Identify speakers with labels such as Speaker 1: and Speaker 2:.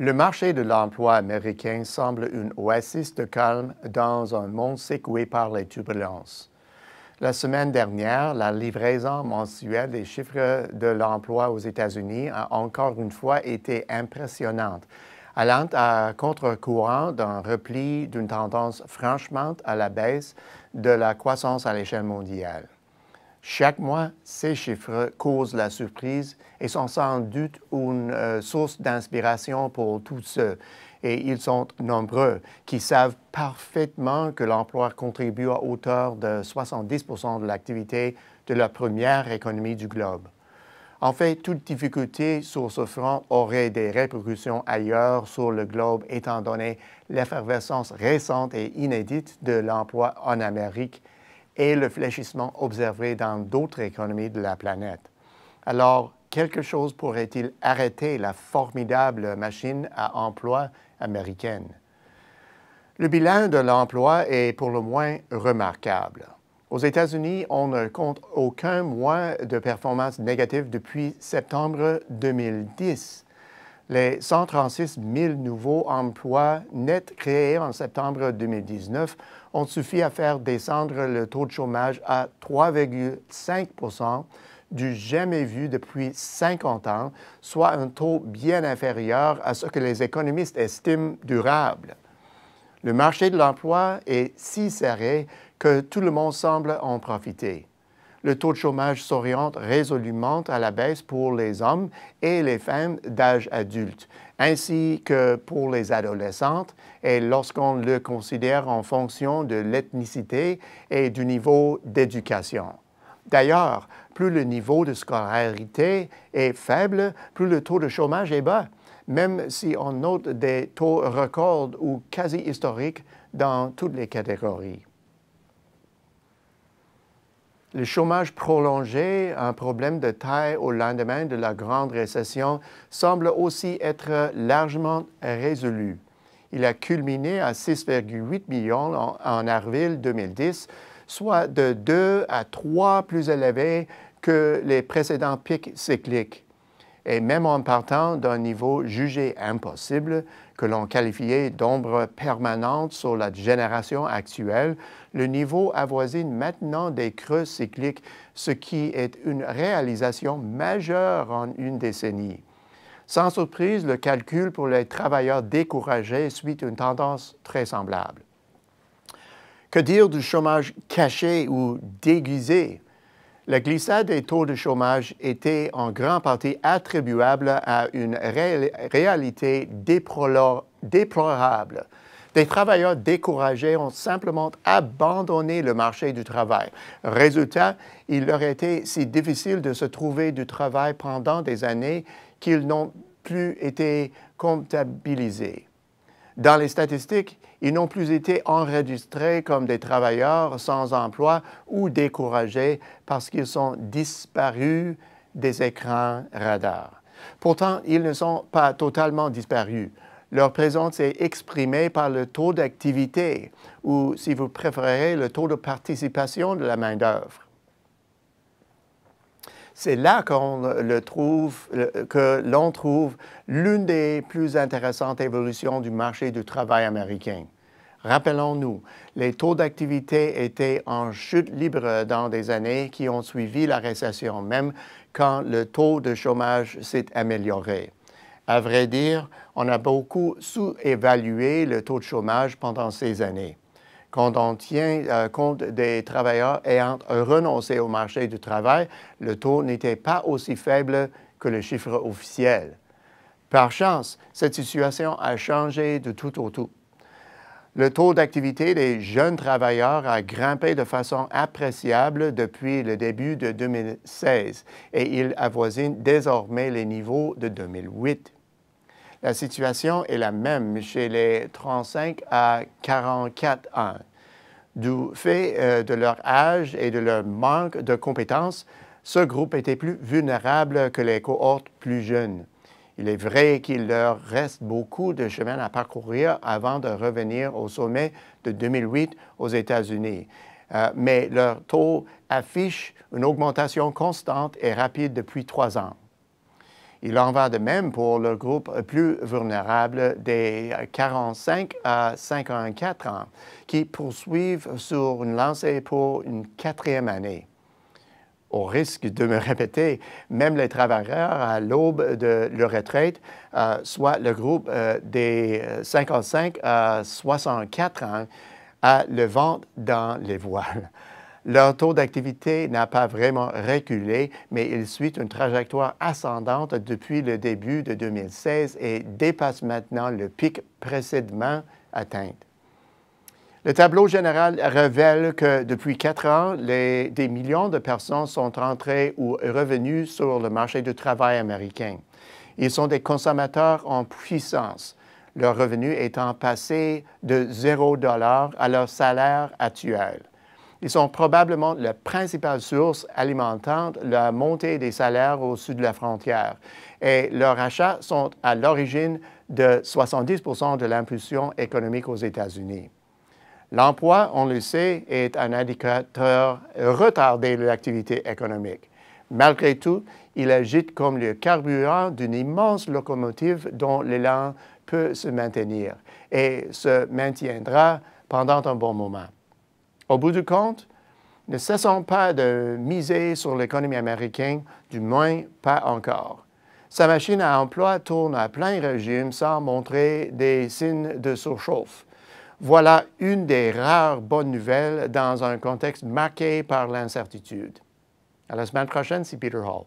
Speaker 1: Le marché de l'emploi américain semble une oasis de calme dans un monde secoué par les turbulences. La semaine dernière, la livraison mensuelle des chiffres de l'emploi aux États-Unis a encore une fois été impressionnante, allant à contre-courant d'un repli d'une tendance franchement à la baisse de la croissance à l'échelle mondiale. Chaque mois, ces chiffres causent la surprise et sont sans doute une source d'inspiration pour tous ceux, et ils sont nombreux, qui savent parfaitement que l'emploi contribue à hauteur de 70% de l'activité de la première économie du globe. En fait, toute difficulté sur ce front aurait des répercussions ailleurs sur le globe étant donné l'effervescence récente et inédite de l'emploi en Amérique et le fléchissement observé dans d'autres économies de la planète. Alors, quelque chose pourrait-il arrêter la formidable machine à emploi américaine? Le bilan de l'emploi est pour le moins remarquable. Aux États-Unis, on ne compte aucun mois de performance négative depuis septembre 2010. Les 136 000 nouveaux emplois nets créés en septembre 2019 ont suffi à faire descendre le taux de chômage à 3,5 % du jamais vu depuis 50 ans, soit un taux bien inférieur à ce que les économistes estiment durable. Le marché de l'emploi est si serré que tout le monde semble en profiter. Le taux de chômage s'oriente résolument à la baisse pour les hommes et les femmes d'âge adulte, ainsi que pour les adolescentes, et lorsqu'on le considère en fonction de l'ethnicité et du niveau d'éducation. D'ailleurs, plus le niveau de scolarité est faible, plus le taux de chômage est bas, même si on note des taux records ou quasi historiques dans toutes les catégories. Le chômage prolongé, un problème de taille au lendemain de la grande récession, semble aussi être largement résolu. Il a culminé à 6,8 millions en avril 2010, soit de 2 à 3 plus élevé que les précédents pics cycliques. Et même en partant d'un niveau jugé impossible, que l'on qualifiait d'ombre permanente sur la génération actuelle, le niveau avoisine maintenant des creux cycliques, ce qui est une réalisation majeure en une décennie. Sans surprise, le calcul pour les travailleurs découragés suit une tendance très semblable. Que dire du chômage caché ou déguisé? La glissade des taux de chômage était en grande partie attribuable à une réalité déplorable. Des travailleurs découragés ont simplement abandonné le marché du travail. Résultat, il leur était si difficile de se trouver du travail pendant des années qu'ils n'ont plus été comptabilisés. Dans les statistiques, ils n'ont plus été enregistrés comme des travailleurs sans emploi ou découragés parce qu'ils sont disparus des écrans radars. Pourtant, ils ne sont pas totalement disparus. Leur présence est exprimée par le taux d'activité ou, si vous préférez, le taux de participation de la main-d'œuvre. C'est là que l'on trouve l'une des plus intéressantes évolutions du marché du travail américain. Rappelons-nous, les taux d'activité étaient en chute libre dans des années qui ont suivi la récession, même quand le taux de chômage s'est amélioré. À vrai dire, on a beaucoup sous-évalué le taux de chômage pendant ces années. Quand on tient compte des travailleurs ayant renoncé au marché du travail, le taux n'était pas aussi faible que le chiffre officiel. Par chance, cette situation a changé de tout au tout. Le taux d'activité des jeunes travailleurs a grimpé de façon appréciable depuis le début de 2016 et il avoisine désormais les niveaux de 2008. La situation est la même chez les 35 à 44 ans. Du fait de leur âge et de leur manque de compétences, ce groupe était plus vulnérable que les cohortes plus jeunes. Il est vrai qu'il leur reste beaucoup de chemin à parcourir avant de revenir au sommet de 2008 aux États-Unis, mais leur taux affiche une augmentation constante et rapide depuis 3 ans. Il en va de même pour le groupe plus vulnérable des 45 à 54 ans qui poursuivent sur une lancée pour une quatrième année. Au risque de me répéter, même les travailleurs à l'aube de leur retraite, soit le groupe des 55 à 64 ans, a le vent dans les voiles. Leur taux d'activité n'a pas vraiment reculé, mais il suit une trajectoire ascendante depuis le début de 2016 et dépasse maintenant le pic précédemment atteint. Le tableau général révèle que depuis 4 ans, des millions de personnes sont entrées ou revenues sur le marché du travail américain. Ils sont des consommateurs en puissance, leur revenu étant passé de $0 à leur salaire actuel. Ils sont probablement la principale source alimentant la montée des salaires au sud de la frontière et leurs achats sont à l'origine de 70% de l'impulsion économique aux États-Unis. L'emploi, on le sait, est un indicateur retardé de l'activité économique. Malgré tout, il agite comme le carburant d'une immense locomotive dont l'élan peut se maintenir et se maintiendra pendant un bon moment. Au bout du compte, ne cessons pas de miser sur l'économie américaine, du moins pas encore. Sa machine à emploi tourne à plein régime sans montrer des signes de surchauffe. Voilà une des rares bonnes nouvelles dans un contexte marqué par l'incertitude. À la semaine prochaine, c'est Peter Hall.